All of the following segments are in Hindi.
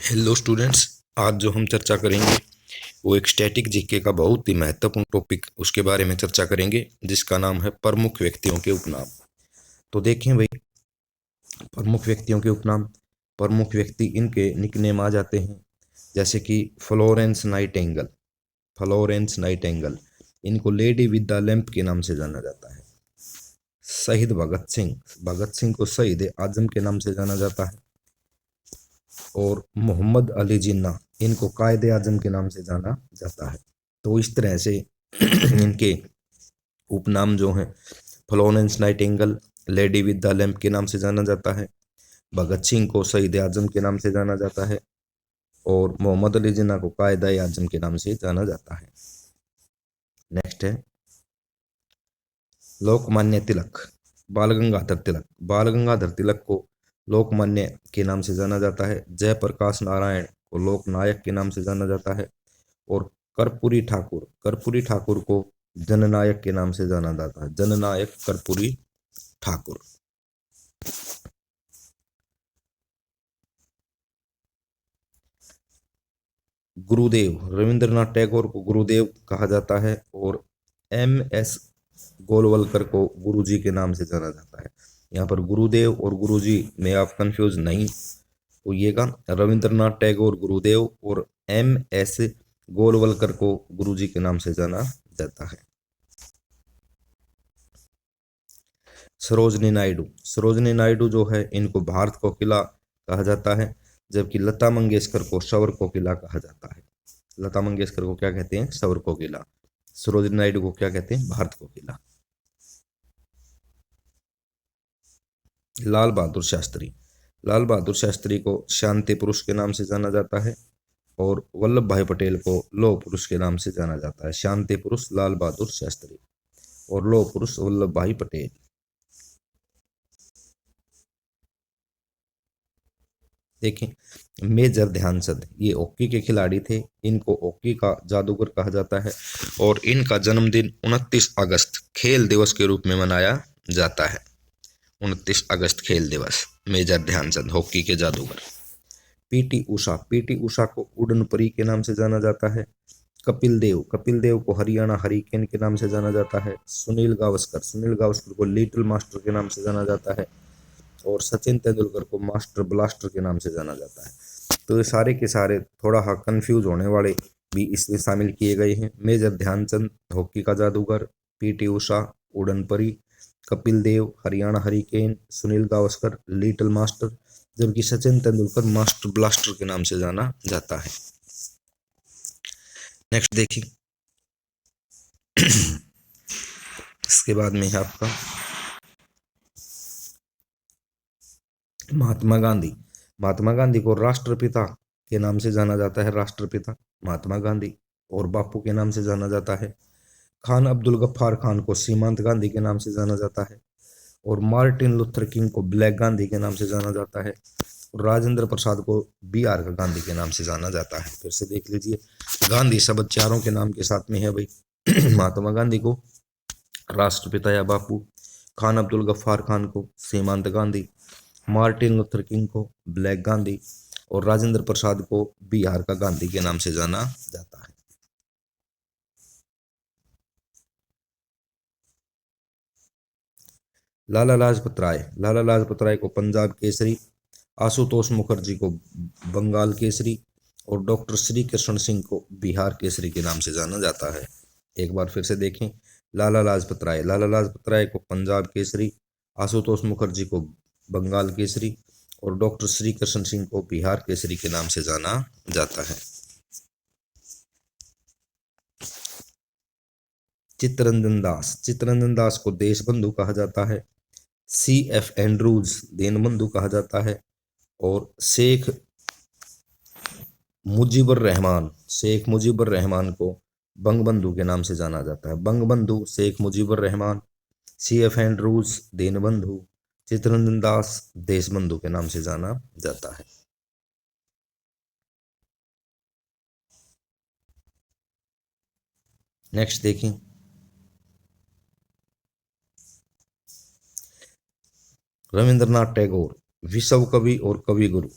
Hello students. आज जो हम चर्चा करेंगे वो एक स्टैटिक जीके का बहुत ही महत्वपूर्ण टॉपिक उसके बारे में चर्चा करेंगे जिसका नाम है प्रमुख व्यक्तियों के उपनाम। तो देखें भाई, प्रमुख व्यक्तियों के उपनाम, प्रमुख व्यक्ति इनके निकनेम आ जाते हैं जैसे कि फ्लोरेंस नाइटिंगेल। फ्लोरेंस नाइटिंगेल इनको लेडी विद द लैंप के नाम से जाना जाता है। शहीद भगत सिंह, भगत सिंह को शहीद आजम के नाम से जाना जाता है। और मोहम्मद अली जिन्ना इनको कायदे आजम के नाम से जाना जाता है। तो इस तरह से इनके उपनाम जो हैं, Florence Nightingale lady with the lamp के नाम से जाना जाता है, भगत सिंह को शहीद आजम के नाम से जाना जाता है और मोहम्मद अली जिन्ना को कायदे आजम के नाम से जाना जाता है। नेक्स्ट है लोकमान्य तिलक, बाल गंगाधर तिलक। बाल गंगाधर तिलक को लोकमान्य के नाम से जाना जाता है। जयप्रकाश नारायण को लोकनायक के नाम से जाना जाता है और कर्पूरी ठाकुर, कर्पूरी ठाकुर को जननायक के नाम से जाना जाता है। जननायक कर्पूरी ठाकुर। गुरुदेव, रविंद्रनाथ टैगोर को गुरुदेव कहा जाता है और एम एस गोलवलकर को गुरुजी के नाम से जाना जाता है। यहाँ पर गुरुदेव और गुरुजी में आप कंफ्यूज नहीं होइएगा। रविंद्रनाथ टैगोर गुरुदेव और एम एस गोलवलकर को गुरुजी के नाम से जाना जाता है। सरोजनी नायडू, सरोजनी नायडू जो है इनको भारत कोकिला कहा जाता है, जबकि लता मंगेशकर को सवर कोकिला कहा जाता है। लता मंगेशकर को क्या कहते हैं? सवर कोकिला। सरोजनी नायडू को क्या कहते हैं? भारत कोकिला। लाल बहादुर शास्त्री, लाल बहादुर शास्त्री को शांति पुरुष के नाम से जाना जाता है और वल्लभ भाई पटेल को लौह पुरुष के नाम से जाना जाता है। शांति पुरुष लाल बहादुर शास्त्री और लौह पुरुष वल्लभ भाई पटेल। देखें, मेजर ध्यानचंद ये हॉकी के खिलाड़ी थे, इनको हॉकी का जादूगर कहा जाता है और इनका जन्मदिन 29 अगस्त खेल दिवस के रूप में मनाया जाता है। 29 अगस्त खेल दिवस। मेजर ध्यानचंद हॉकी के जादूगर। पीटी उषा, पीटी उषा को उड़न परी के नाम से जाना जाता है। कपिल देव, कपिल देव को हरियाणा हरिकेन के नाम से जाना जाता है। सुनील गावस्कर, सुनील गावस्कर को लिटिल मास्टर के नाम से जाना जाता है और सचिन तेंदुलकर को मास्टर ब्लास्टर के नाम से जाना जाता है। तो ये सारे के सारे थोड़ा हाँ कंफ्यूज होने वाले भी इसमें शामिल किए गए हैं। मेजर ध्यानचंद हॉकी का जादूगर, पीटी उषा उड़न परी, Kapil Dev Haryana hurricane, Sunil Gavaskar little master, जबकि सचिन तेंदुलकर मास्टर ब्लास्टर के नाम से जाना जाता है। नेक्स्ट देखिए, इसके बाद में है आपका महात्मा गांधी। महात्मा गांधी को राष्ट्रपिता के नाम से जाना जाता है। राष्ट्रपिता महात्मा गांधी और बापू के नाम से जाना जाता है। खान अब्दुल गफ्फार खान को सीमांत गांधी के नाम से जाना जाता है और मार्टिन लूथर किंग को ब्लैक गांधी के नाम से जाना जाता है और राजेंद्र प्रसाद को बिहार का गांधी के नाम से जाना जाता है। फिर से देख लीजिए, गांधी शब्द चारों के नाम के साथ में है भाई। महात्मा गांधी को राष्ट्रपिता या बापू, खान अब्दुल गफ्फार खान को सीमांत गांधी, मार्टिन लूथर किंग को ब्लैक गांधी और राजेंद्र प्रसाद को बिहार का गांधी के नाम से जाना जाता है। लाला लाजपत राय, लाला लाजपत राय को पंजाब केसरी, आशुतोष मुखर्जी को बंगाल केसरी और डॉक्टर श्री कृष्ण सिंह को बिहार केसरी के नाम से जाना जाता है। एक बार फिर से देखें, लाला लाजपत राय, लाला लाजपत राय को पंजाब केसरी, आशुतोष मुखर्जी को बंगाल केसरी और डॉक्टर श्री कृष्ण सिंह को बिहार केसरी के नाम से जाना जाता है। चित्तरंजन दास, चित्तरंजन दास को देशबंधु कहा जाता है। सी एफ एंड्रूज दीनबंधु कहा जाता है और शेख मुजीबुर रहमान, शेख मुजीबुर रहमान को बंगबंधु के नाम से जाना जाता है। Bangabandhu Sheikh Mujibur Rahman, C F Andrews Deenbandhu, Chittaranjan Das Deshbandhu के नाम से जाना जाता है। नेक्स्ट देखें, रविंद्रनाथ टैगोर विश्व कवि और कवि गुरु,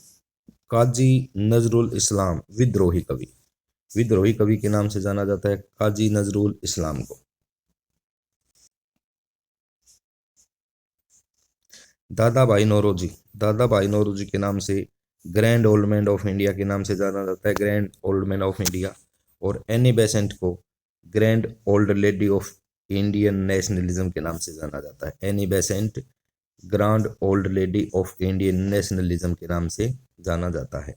काजी नजरुल इस्लाम विद्रोही कवि, विद्रोही कवि के नाम से जाना जाता है काजी नजरुल इस्लाम को। दादा भाई नौरोजी, दादा भाई नौरोजी के नाम से grand old man of India के नाम से जाना जाता है, grand old man of India. और एनी बेसेंट को grand old lady of Indian nationalism के नाम से जाना जाता है। Any Besant grand old lady of Indian nationalism के नाम से जाना जाता है,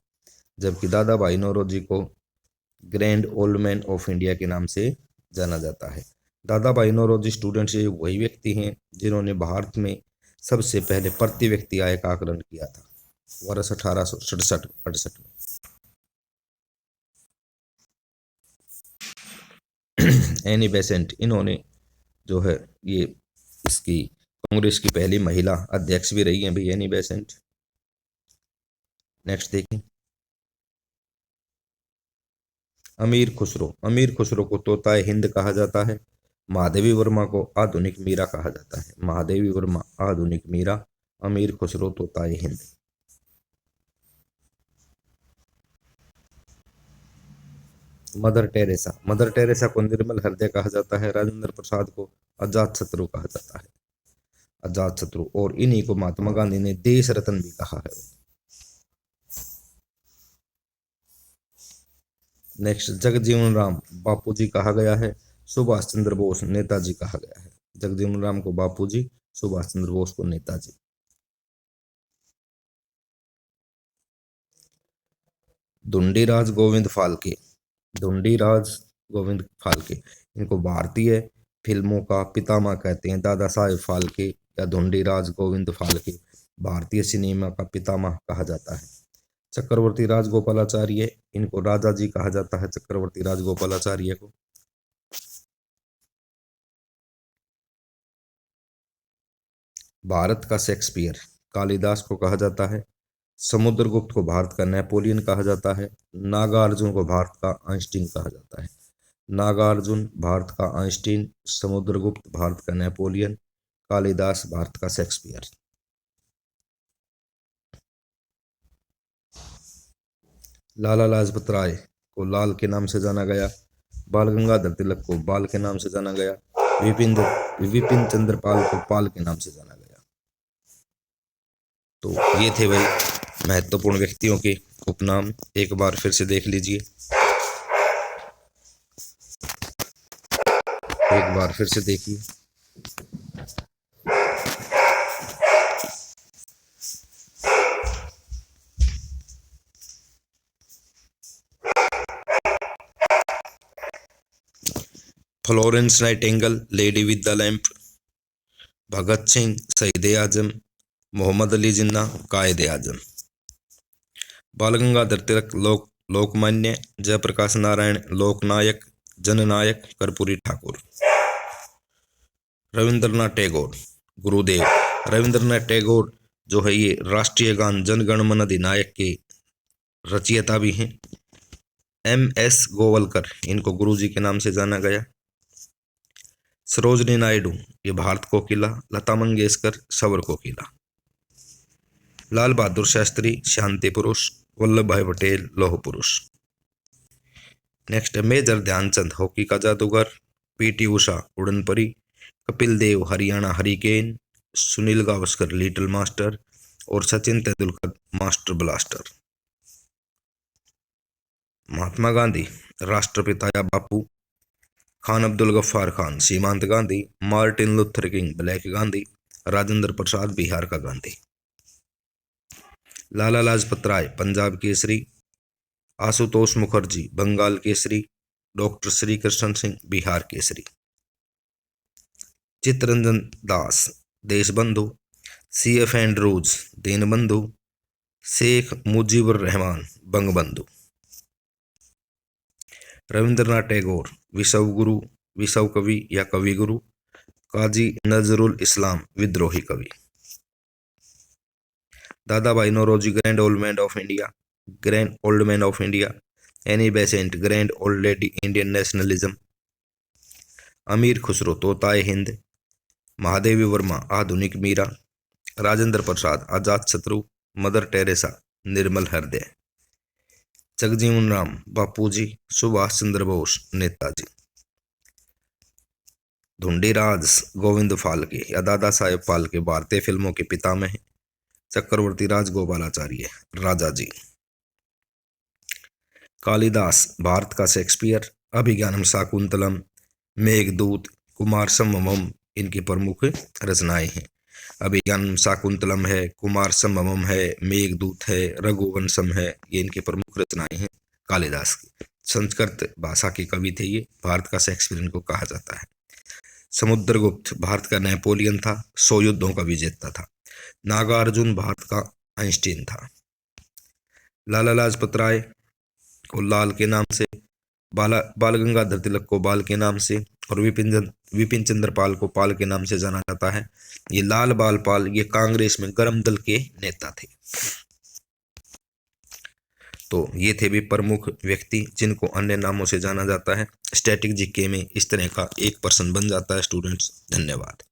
जबकि दादा भाई नौरोजी को grand old man of India के नाम से जाना जाता है। दादा भाई नौरोजी स्टूडेंट से वही व्यक्ति हैं जिन्होंने भारत में सबसे पहले प्रति व्यक्ति आय का आकलन किया था वर्ष 1867-68 में। एनी बेसेंट, इन्होंने जो है ये इसकी कांग्रेस की पहली महिला अध्यक्ष भी रही हैं भाई एनी बेसेंट। नेक्स्ट देखें, अमीर खुसरो, अमीर खुसरो को तोताए हिंद कहा जाता है। महादेवी वर्मा को आधुनिक मीरा कहा जाता है। महादेवी वर्मा आधुनिक मीरा, अमीर खुसरो तोताए हिंद। मदर टेरेसा, मदर टेरेसा को निर्मल हृदय कहा जाता है। राजेंद्र प्रसाद को अजात शत्रु कहा जाता है, अजात शत्रु। और इन्हीं को महात्मा गांधी ने देश रत्न भी कहा है। नेक्स्ट, जगजीवन राम बापूजी कहा गया है। सुभाष चंद्र बोस नेताजी कहा गया है। जगजीवन राम को बापूजी, सुभाष चंद्र बोस को नेताजी। धुंडीराज गोविंद फाल्के, धुंडीराज गोविंद फाल्के, इनको भारतीय फिल्मों का पितामह कहते हैं। दादा साहेब फाल्के या धुंडीराज गोविंद फाल्के भारतीय सिनेमा का पितामह कहा जाता है। चक्रवर्ती राजगोपालाचार्य, इनको राजा जी कहा जाता है, चक्रवर्ती राजगोपालाचार्य को। भारत का शेक्सपियर कालिदास को कहा जाता है। समुद्रगुप्त को भारत का नेपोलियन कहा जाता है। नागार्जुन को भारत का आइंस्टीन कहा जाता है। नागार्जुन भारत का आइंस्टीन, समुद्रगुप्त भारत का नेपोलियन, कालिदास भारत का शेक्सपियर। लाला लाजपत राय को लाल के नाम से जाना गया। बाल गंगाधर तिलक को बाल के नाम से जाना गया। विपिन चंद्र पाल को पाल के नाम से जाना गया। तो ये थे भाई महत्वपूर्ण व्यक्तियों के उपनाम। एक बार फिर से देख लीजिए, एक बार फिर से देखिए। Florence Nightingale lady with the lamp, Bhagat Singh शहीद आजम, मोहम्मद अली जिन्ना कायद आजम, बाल गंगाधर तिलक लोकमान्य, जयप्रकाश नारायण लोकनायक जननायक, कर्पूरी ठाकुर। रविंद्रनाथ टैगोर गुरुदेव, रविंद्रनाथ टैगोर जो है ये राष्ट्रीय गान जनगण मन अधिनायक के रचयिता भी हैं। MS गोवलकर, इनको गुरुजी के नाम से जाना गया। सरोजनी नायडू, ये भारत कोकिला। लता मंगेशकर, सबर कोकिला। लाल बहादुर शास्त्री, शांति पुरुष। वल्लभ भाई पटेल, लौह पुरुष। नेक्स्ट है मेजर ध्यानचंद, हॉकी का जादूगर। PT उषा, उड़न परी। Kapil Dev, Haryana hurricane. Sunil Gavaskar, little master. और सचिन तेंदुलकर, मास्टर ब्लास्टर। महात्मा गांधी, राष्ट्रपिता या बापू। खान अब्दुल गफ्फार खान, सीमांत Gandhi. Martin Luther King, black Gandhi. Rajendra Prasad, Bihar का Gandhi. Lala Lajpat Rai, Punjab Kesari. Ashutosh Mukherjee, Bengal Kesari. Doctor Shri Krishna Singh, Bihar Kesari. Chittaranjan Das, Deshbandhu. CF Andrews, Deenbandhu. Sheikh Mujibur Rahman, Bangabandhu. Rabindranath Tagore, विश्व गुरु, विश्व कवि या कवि गुरु। काजी नजरुल इस्लाम, विद्रोही कवि। Dadabhai Naoroji, grand old man of India, grand old man of India. Annie Besant, grand old lady Indian nationalism. Amir Khusro, तोताए हिंद। महादेवी वर्मा, आधुनिक मीरा। राजेंद्र प्रसाद, आजाद शत्रु। मदर टेरेसा, निर्मल हृदय। जगजीवन राम बापूजी, सुभाष चंद्र बोस नेताजी। धुंडीराज गोविंद फाल्के या दादा साहेब फाल्के भारतीय फिल्मों के पितामह हैं। चक्रवर्ती राजगोपालाचार्य राजा जी। कालिदास भारत का शेक्सपियर। अभिज्ञानम शाकुंतलम, मेघदूत, कुमार संभवम इनकी प्रमुख रचनाएं हैं। अभिज्ञानम शाकुंतलम है, कुमार संभवम है, मेघदूत है, रघुवंशम है, ये इनकी प्रमुख रचनाएं हैं कालिदास की। संस्कृत भाषा के कवि थे ये, भारत का शेक्सपियर इनको कहा जाता है। समुद्रगुप्त भारत का नेपोलियन था, 100 युद्धों का विजेता था। नागार्जुन भारत का आइंस्टीन था। लाला लाजपत राय को लाल के नाम से, बाल गंगाधर तिलक को बाल के नाम से और विपिन चंद्र पाल को पाल के नाम से जाना जाता है। ये लाल बाल पाल ये कांग्रेस में गर्म दल के नेता थे। तो ये थे भी प्रमुख व्यक्ति जिनको अन्य नामों से जाना जाता है। स्टैटिक जीके में इस तरह का एक प्रश्न बन जाता है स्टूडेंट्स। धन्यवाद।